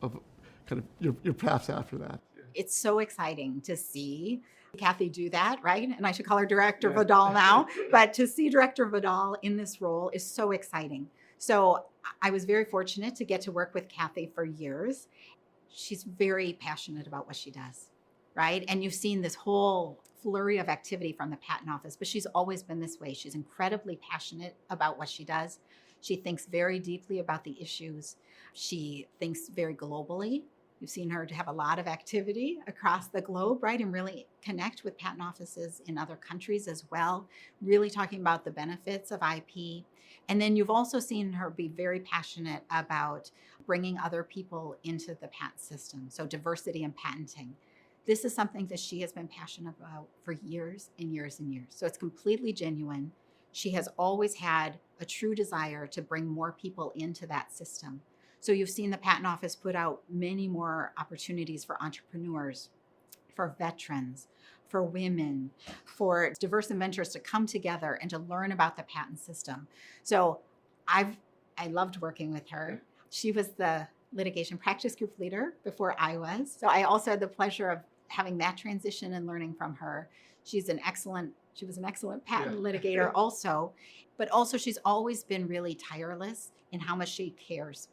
of kind of your paths after that? It's so exciting to see Kathy do that, right? And I should call her Director Vidal now, but to see Director Vidal in this role is so exciting. So I was very fortunate to get to work with Kathy for years. She's very passionate about what she does, right? And you've seen this whole flurry of activity from the Patent Office, but she's always been this way. She's incredibly passionate about what she does. She thinks very deeply about the issues. She thinks very globally. You've seen her to have a lot of activity across the globe, right? And really connect with patent offices in other countries as well, really talking about the benefits of IP. And then you've also seen her be very passionate about bringing other people into the patent system. So diversity and patenting. This is something that she has been passionate about for years and years and years. So it's completely genuine. She has always had a true desire to bring more people into that system. So you've seen the Patent Office put out many more opportunities for entrepreneurs, for veterans, for women, for diverse inventors to come together and to learn about the patent system. So I loved working with her. She was the litigation practice group leader before I was. So I also had the pleasure of having that transition and learning from her. She was an excellent patent litigator also, but also she's always been really tireless in how much she cares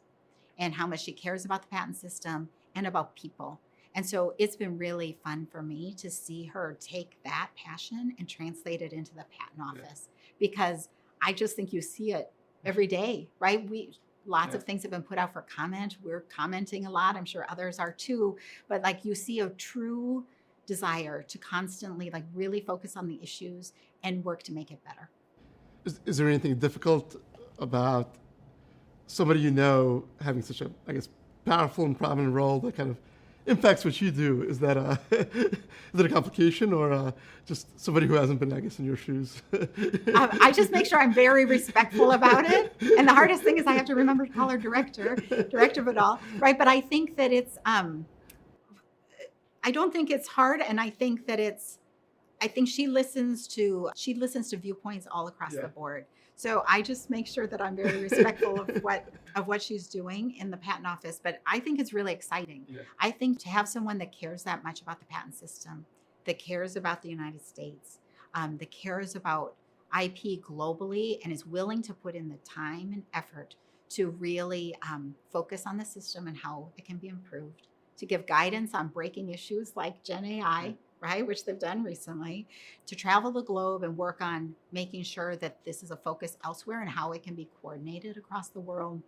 and how much she cares about the patent system and about people. And so it's been really fun for me to see her take that passion and translate it into the Patent Office, because I just think you see it every day, right? Lots of things have been put out for comment. We're commenting a lot. I'm sure others are too. But like you see a true desire to constantly like really focus on the issues and work to make it better. Is there anything difficult about somebody you know having such a, I guess, powerful and prominent role that kind of impacts what you do? Is that is it a complication or just somebody who hasn't been, I guess, in your shoes? I just make sure I'm very respectful about it. And the hardest thing is I have to remember to call her Director Vidal, right? But I think that it's, I don't think it's hard. And I think that it's I think she listens to viewpoints all across the board. So I just make sure that I'm very respectful of what she's doing in the patent office. But I think it's really exciting. Yeah. I think to have someone that cares that much about the patent system, that cares about the United States, that cares about IP globally, and is willing to put in the time and effort to really focus on the system and how it can be improved, to give guidance on breaking issues like Gen AI, right, which they've done recently, to travel the globe and work on making sure that this is a focus elsewhere and how it can be coordinated across the world.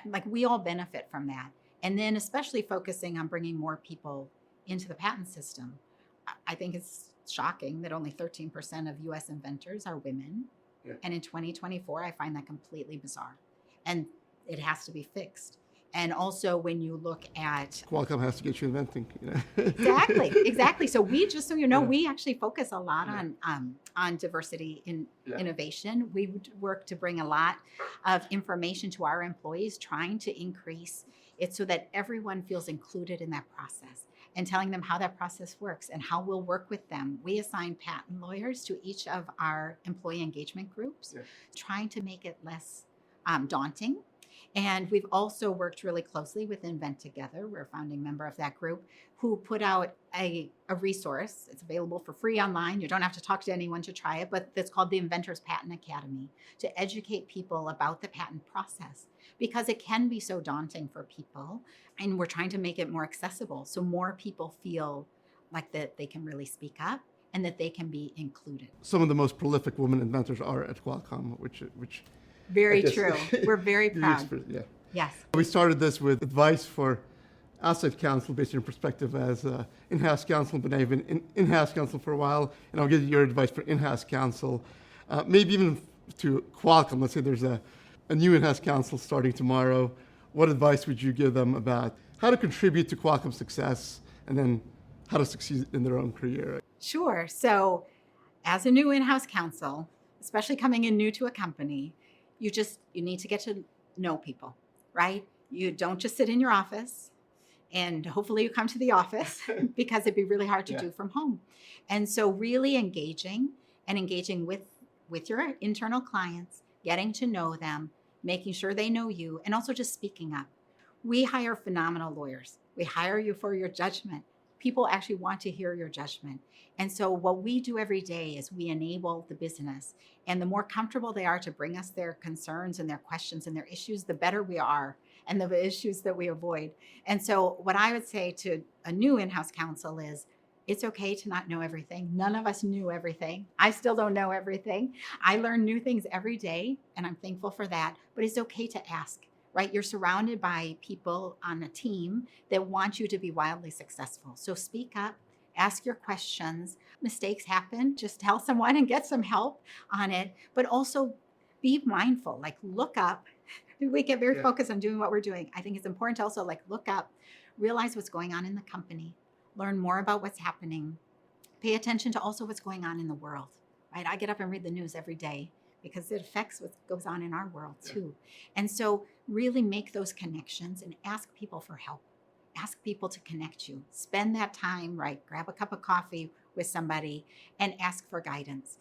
Like, we all benefit from that. And then especially focusing on bringing more people into the patent system. I think it's shocking that only 13% of US inventors are women. Yeah. And in 2024, I find that completely bizarre. And it has to be fixed. And also, when you look at Qualcomm has to get you inventing. Exactly. So we, just so you know, we actually focus a lot on diversity in innovation. We work to bring a lot of information to our employees, trying to increase it so that everyone feels included in that process, and telling them how that process works and how we'll work with them. We assign patent lawyers to each of our employee engagement groups, trying to make it less daunting. And we've also worked really closely with Invent Together. We're a founding member of that group, who put out a resource. It's available for free online. You don't have to talk to anyone to try it, but it's called the Inventors Patent Academy, to educate people about the patent process, because it can be so daunting for people. And we're trying to make it more accessible so more people feel like that they can really speak up and that they can be included. Some of the most prolific women inventors are at Qualcomm, which very true. We're very proud. Yes. We started this with advice for outside counsel based on your perspective as in-house counsel, but now you've been in-house counsel for a while, and I'll give you your advice for in-house counsel. Maybe even to Qualcomm. Let's say there's a new in-house counsel starting tomorrow. What advice would you give them about how to contribute to Qualcomm's success, and then how to succeed in their own career? Sure. So as a new in-house counsel, especially coming in new to a company, you need to get to know people, right? You don't just sit in your office, and hopefully you come to the office because it'd be really hard to do from home. And so really engaging with your internal clients, getting to know them, making sure they know you, and also just speaking up. We hire phenomenal lawyers. We hire you for your judgment. People actually want to hear your judgment. And so what we do every day is we enable the business. And the more comfortable they are to bring us their concerns and their questions and their issues, the better we are, and the issues that we avoid. And so what I would say to a new in-house counsel is, it's okay to not know everything. None of us knew everything. I still don't know everything. I learn new things every day, and I'm thankful for that. But it's okay to ask. Right? You're surrounded by people on a team that want you to be wildly successful. So speak up, ask your questions. Mistakes happen. Just tell someone and get some help on it. But also be mindful, like look up. We get very focused on doing what we're doing. I think it's important to also look up, realize what's going on in the company, learn more about what's happening, pay attention to also what's going on in the world. Right? I get up and read the news every day, because it affects what goes on in our world too. And so really make those connections and ask people for help. Ask people to connect you. Spend that time, right? Grab a cup of coffee with somebody and ask for guidance.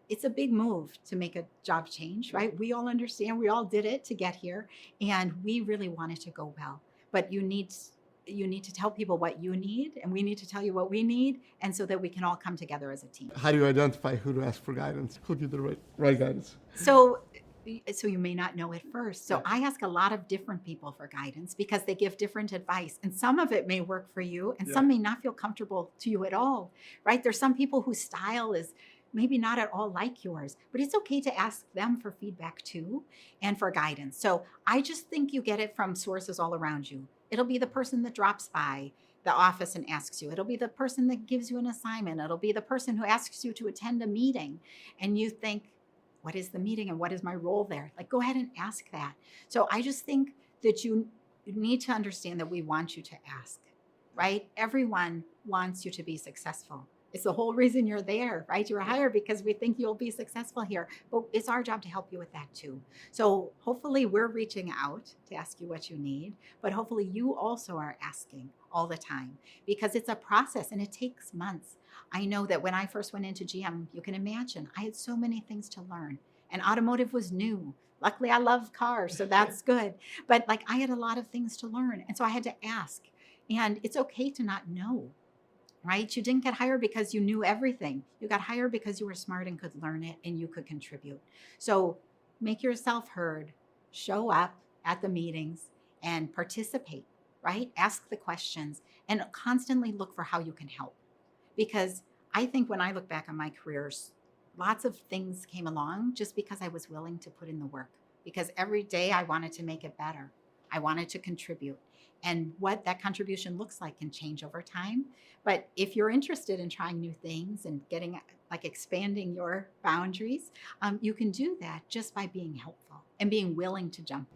It's a big move to make a job change, right? We all understand, we all did it to get here, and we really want it to go well. But you need to tell people what you need, and we need to tell you what we need, and so that we can all come together as a team. How do you identify who to ask for guidance? Who'll give the right guidance? So you may not know at first. So I ask a lot of different people for guidance because they give different advice, and some of it may work for you, and some may not feel comfortable to you at all, right? There's some people whose style is maybe not at all like yours, but it's okay to ask them for feedback too, and for guidance. So I just think you get it from sources all around you. It'll be the person that drops by the office and asks you. It'll be the person that gives you an assignment. It'll be the person who asks you to attend a meeting, and you think, what is the meeting and what is my role there? Go ahead and ask that. So I just think that you need to understand that we want you to ask, right? Everyone wants you to be successful. It's the whole reason you're there, right? You're hired because we think you'll be successful here, but it's our job to help you with that too. So hopefully we're reaching out to ask you what you need, but hopefully you also are asking all the time because it's a process and it takes months. I know that when I first went into GM, you can imagine, I had so many things to learn, and automotive was new. Luckily, I love cars, so that's good. But like I had a lot of things to learn, and so I had to ask. And it's okay to not know, right? You didn't get hired because you knew everything. You got hired because you were smart and could learn it and you could contribute. So make yourself heard, show up at the meetings and participate, right? Ask the questions and constantly look for how you can help. Because I think when I look back on my careers, lots of things came along just because I was willing to put in the work. Because every day I wanted to make it better. I wanted to contribute. And what that contribution looks like can change over time. But if you're interested in trying new things and getting like expanding your boundaries, you can do that just by being helpful and being willing to jump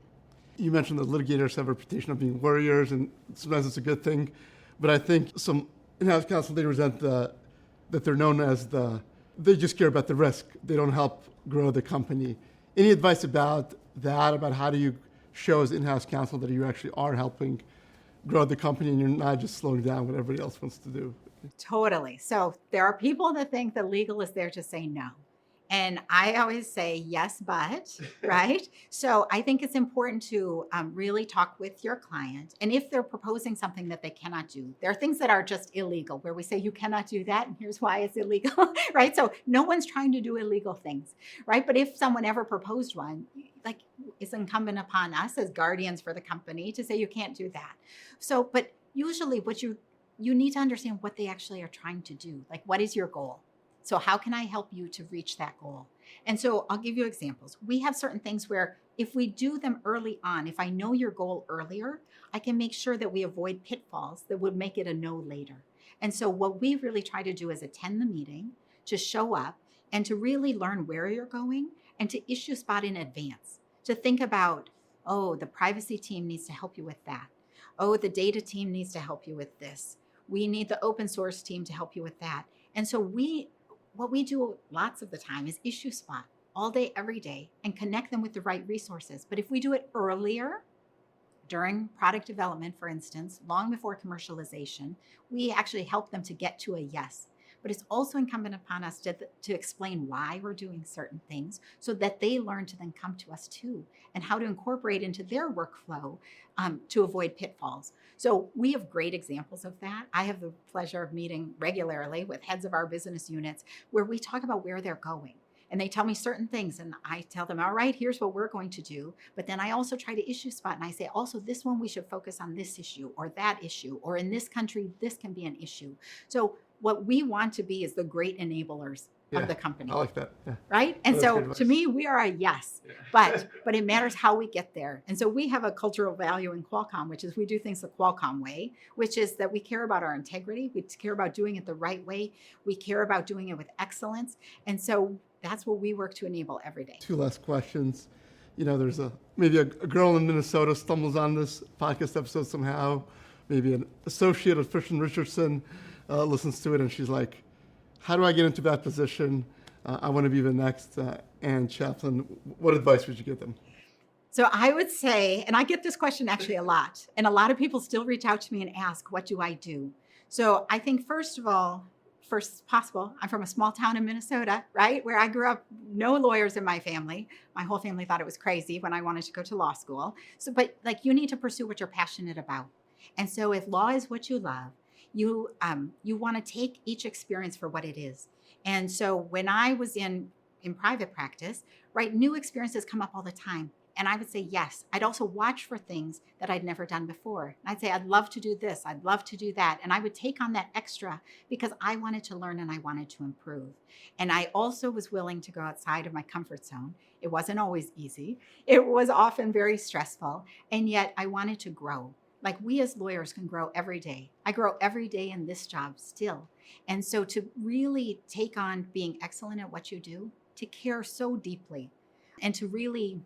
in. You mentioned that litigators have a reputation of being warriors, and sometimes it's a good thing. But I think some in-house counsel, they resent that they're known as they just care about the risk. They don't help grow the company. Any advice about that, about how do you show as in-house counsel that you actually are helping grow the company and you're not just slowing down what everybody else wants to do? Totally. So there are people that think that legal is there to say no. And I always say yes, but, right? So I think it's important to really talk with your client. And if they're proposing something that they cannot do, there are things that are just illegal where we say you cannot do that. And here's why it's illegal, right? So no one's trying to do illegal things, right? But if someone ever proposed one, like it's incumbent upon us as guardians for the company to say you can't do that. So, but usually what you need to understand what they actually are trying to do. Like, what is your goal? So how can I help you to reach that goal? And so I'll give you examples. We have certain things where if we do them early on, if I know your goal earlier, I can make sure that we avoid pitfalls that would make it a no later. And so what we really try to do is attend the meeting, to show up, and to really learn where you're going and to issue spot in advance. To think about, oh, the privacy team needs to help you with that. Oh, the data team needs to help you with this. We need the open source team to help you with that. And so what we do lots of the time is issue spot all day, every day, and connect them with the right resources. But if we do it earlier, during product development, for instance, long before commercialization, we actually help them to get to a yes. But it's also incumbent upon us to explain why we're doing certain things so that they learn to then come to us too, and how to incorporate into their workflow to avoid pitfalls. So we have great examples of that. I have the pleasure of meeting regularly with heads of our business units where we talk about where they're going. And they tell me certain things and I tell them, all right, here's what we're going to do. But then I also try to issue spot and I say, also this one, we should focus on this issue or that issue, or in this country, this can be an issue. So what we want to be is the great enablers of the company. I like that. Yeah. Right? And That's so good to me, we are a yes, but it matters how we get there. And so we have a cultural value in Qualcomm, which is we do things the Qualcomm way, which is that we care about our integrity. We care about doing it the right way. We care about doing it with excellence. And so that's what we work to enable every day. Two last questions. You know, there's maybe a girl in Minnesota stumbles on this podcast episode somehow. Maybe an associate of Fish and Richardson listens to it and she's like, how do I get into that position? I want to be the next Ann Chaplin. What advice would you give them? So I would say, and I get this question actually a lot, and a lot of people still reach out to me and ask, what do I do? So I think first of all, first possible, I'm from a small town in Minnesota, right? Where I grew up, no lawyers in my family. My whole family thought it was crazy when I wanted to go to law school. So, but like you need to pursue what you're passionate about. And so if law is what you love, you want to take each experience for what it is. And so when I was in private practice, right, new experiences come up all the time. And I would say, yes, I'd also watch for things that I'd never done before. And I'd say, I'd love to do this. I'd love to do that. And I would take on that extra because I wanted to learn and I wanted to improve. And I also was willing to go outside of my comfort zone. It wasn't always easy. It was often very stressful. And yet I wanted to grow. Like we as lawyers can grow every day. I grow every day in this job still. And so to really take on being excellent at what you do, to care so deeply, and to really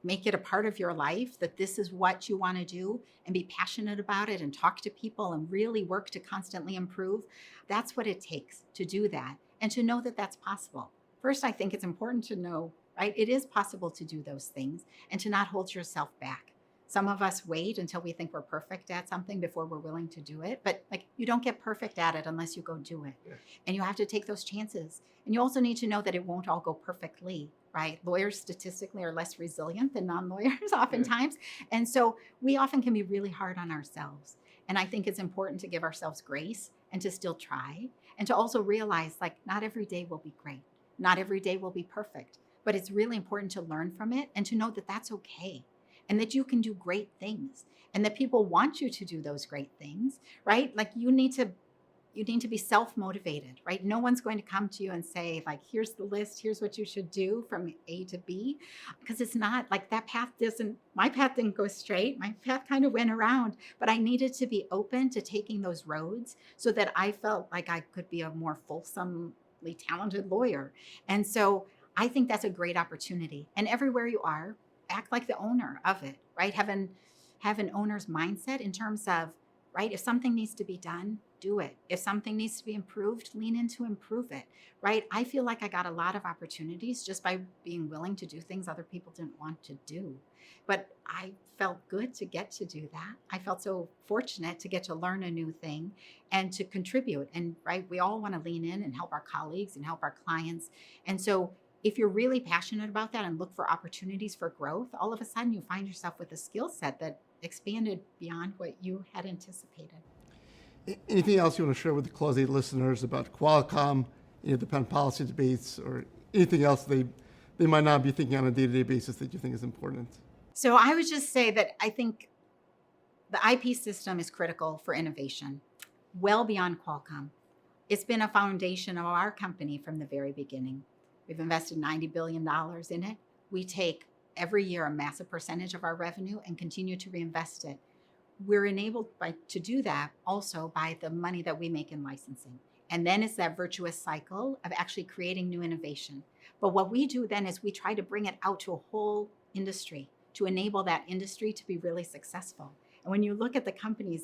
make it a part of your life that this is what you want to do and be passionate about it and talk to people and really work to constantly improve. That's what it takes to do that and to know that that's possible. First, I think it's important to know, right? It is possible to do those things and to not hold yourself back. Some of us wait until we think we're perfect at something before we're willing to do it. But like, you don't get perfect at it unless you go do it. Yeah. And you have to take those chances. And you also need to know that it won't all go perfectly, right? Lawyers statistically are less resilient than non-lawyers oftentimes. Yeah. And so we often can be really hard on ourselves. And I think it's important to give ourselves grace and to still try. And to also realize, like, not every day will be great. Not every day will be perfect. But it's really important to learn from it and to know that that's okay. And that you can do great things and that people want you to do those great things, right? Like you need to be self-motivated, right? No one's going to come to you and say, like, here's the list, here's what you should do from A to B, because it's not like my path didn't go straight. My path kind of went around, but I needed to be open to taking those roads so that I felt like I could be a more fulsomely talented lawyer. And so I think that's a great opportunity. And everywhere you are, act like the owner of it, right? Have an owner's mindset in terms of, right, if something needs to be done, do it. If something needs to be improved, lean in to improve it, right? I feel like I got a lot of opportunities just by being willing to do things other people didn't want to do. But I felt good to get to do that. I felt so fortunate to get to learn a new thing and to contribute. And right, we all want to lean in and help our colleagues and help our clients. And so if you're really passionate about that and look for opportunities for growth, all of a sudden you find yourself with a skill set that expanded beyond what you had anticipated. Anything else you want to share with the Clause 8 listeners about Qualcomm, the patent policy debates, or anything else they might not be thinking on a day-to-day basis that you think is important? So I would just say that I think the IP system is critical for innovation, well beyond Qualcomm. It's been a foundation of our company from the very beginning. We've invested $90 billion in it. We take every year a massive percentage of our revenue and continue to reinvest it. We're enabled to do that also by the money that we make in licensing. And then it's that virtuous cycle of actually creating new innovation. But what we do then is we try to bring it out to a whole industry to enable that industry to be really successful. And when you look at the companies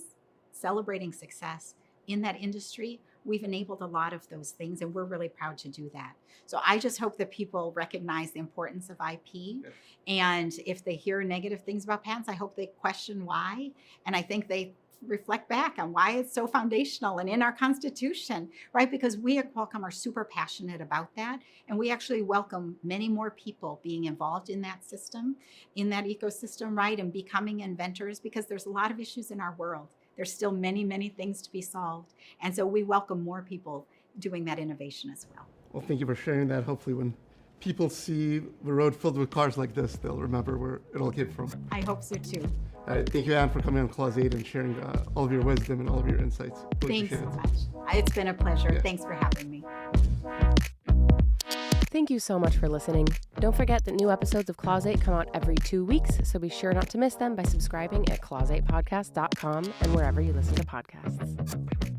celebrating success in that industry, we've enabled a lot of those things, and we're really proud to do that. So I just hope that people recognize the importance of IP. Yes. And if they hear negative things about patents, I hope they question why. And I think they reflect back on why it's so foundational and in our Constitution, right? Because we at Qualcomm are super passionate about that. And we actually welcome many more people being involved in that system, in that ecosystem, right? And becoming inventors, because there's a lot of issues in our world. There's still many, many things to be solved. And so we welcome more people doing that innovation as well. Well, thank you for sharing that. Hopefully when people see the road filled with cars like this, they'll remember where it all came from. I hope so too. All right, thank you, Ann, for coming on Clause 8 and sharing all of your wisdom and all of your insights. Really Thanks so much. It's been a pleasure. Yeah. Thanks for having me. Thank you so much for listening. Don't forget that new episodes of Clause 8 come out every 2 weeks, so be sure not to miss them by subscribing at clause8podcast.com and wherever you listen to podcasts.